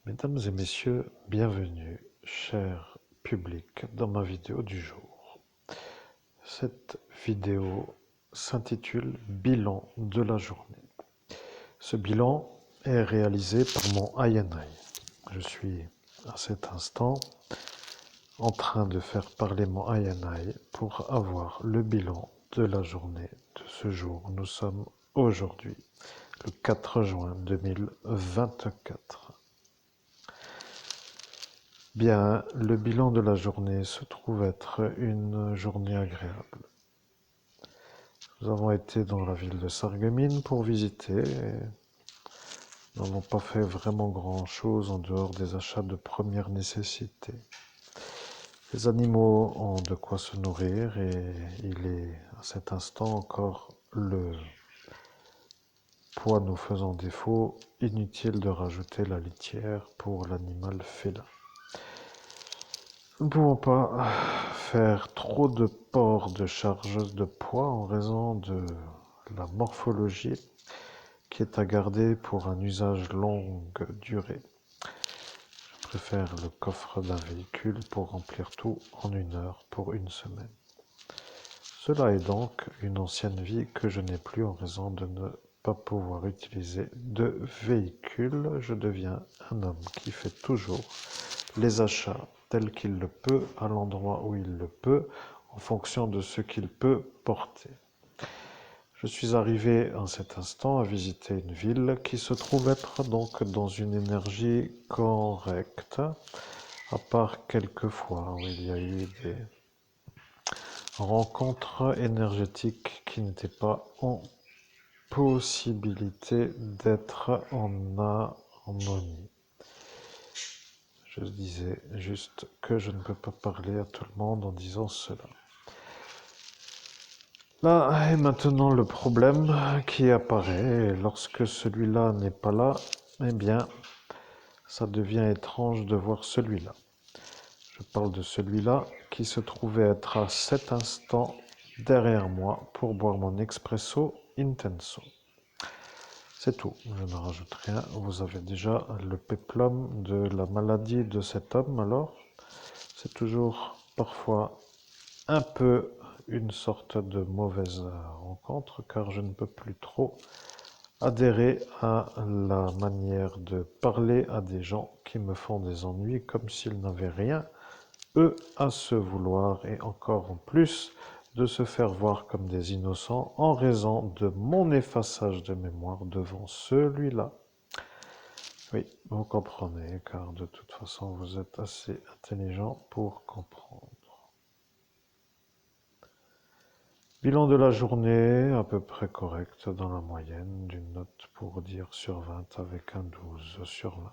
Mesdames et messieurs, bienvenue, cher public, dans ma vidéo du jour. Cette vidéo s'intitule Bilan de la journée. Ce bilan est réalisé par mon INI. Je suis à cet instant en train de faire parler mon INI pour avoir le bilan de la journée de ce jour. Nous sommes aujourd'hui le 4 juin 2024. Bien, le bilan de la journée se trouve être une journée agréable. Nous avons été dans la ville de Sarreguemines pour visiter. Nous n'avons pas fait vraiment grand-chose en dehors des achats de première nécessité. Les animaux ont de quoi se nourrir et il est à cet instant encore le poids nous faisant défaut, inutile de rajouter la litière pour l'animal félin. Nous ne pouvons pas faire trop de ports de chargeuse de poids en raison de la morphologie qui est à garder pour un usage longue durée. Je préfère le coffre d'un véhicule pour remplir tout en 1 heure pour une semaine. Cela est donc une ancienne vie que je n'ai plus en raison de ne pas pouvoir utiliser de véhicule. Je deviens un homme qui fait toujours les achats tel qu'il le peut, à l'endroit où il le peut, en fonction de ce qu'il peut porter. Je suis arrivé en cet instant à visiter une ville qui se trouve être donc dans une énergie correcte, à part quelques fois où il y a eu des rencontres énergétiques qui n'étaient pas en possibilité d'être en harmonie. Je disais juste que je ne peux pas parler à tout le monde en disant cela. Là est maintenant le problème qui apparaît, et lorsque celui-là n'est pas là, eh bien, ça devient étrange de voir celui-là. Je parle de celui-là qui se trouvait être à cet instant derrière moi pour boire mon expresso intenso. C'est tout, je ne rajoute rien. Vous avez déjà le péplum de la maladie de cet homme, alors c'est toujours parfois un peu une sorte de mauvaise rencontre, car je ne peux plus trop adhérer à la manière de parler à des gens qui me font des ennuis comme s'ils n'avaient rien, eux, à se vouloir, et encore en plus de se faire voir comme des innocents en raison de mon effaçage de mémoire devant celui-là. Oui, vous comprenez, car de toute façon, vous êtes assez intelligent pour comprendre. Bilan de la journée, à peu près correct dans la moyenne, d'une note pour dire sur 20 avec un 12 sur 20.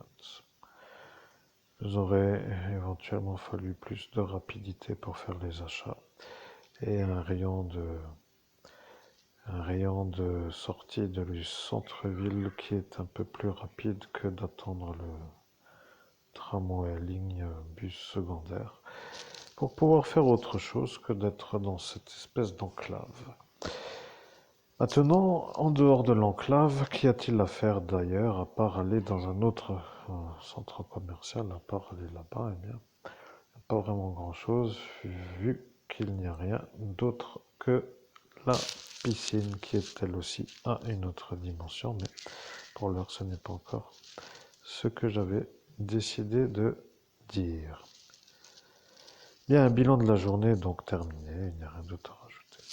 Il aurait éventuellement fallu plus de rapidité pour faire les achats et un rayon de sortie du centre-ville qui est un peu plus rapide que d'attendre le tramway ligne bus secondaire pour pouvoir faire autre chose que d'être dans cette espèce d'enclave. Maintenant, en dehors de l'enclave, qu'y a-t-il à faire d'ailleurs, à part aller dans un autre centre commercial, à part aller là-bas, eh bien, il n'y a pas vraiment grand-chose, vu qu'il n'y a rien d'autre que la piscine, qui est elle aussi à une autre dimension, mais pour l'heure, ce n'est pas encore ce que j'avais décidé de dire. Bien, un bilan de la journée donc terminé, il n'y a rien d'autre à rajouter.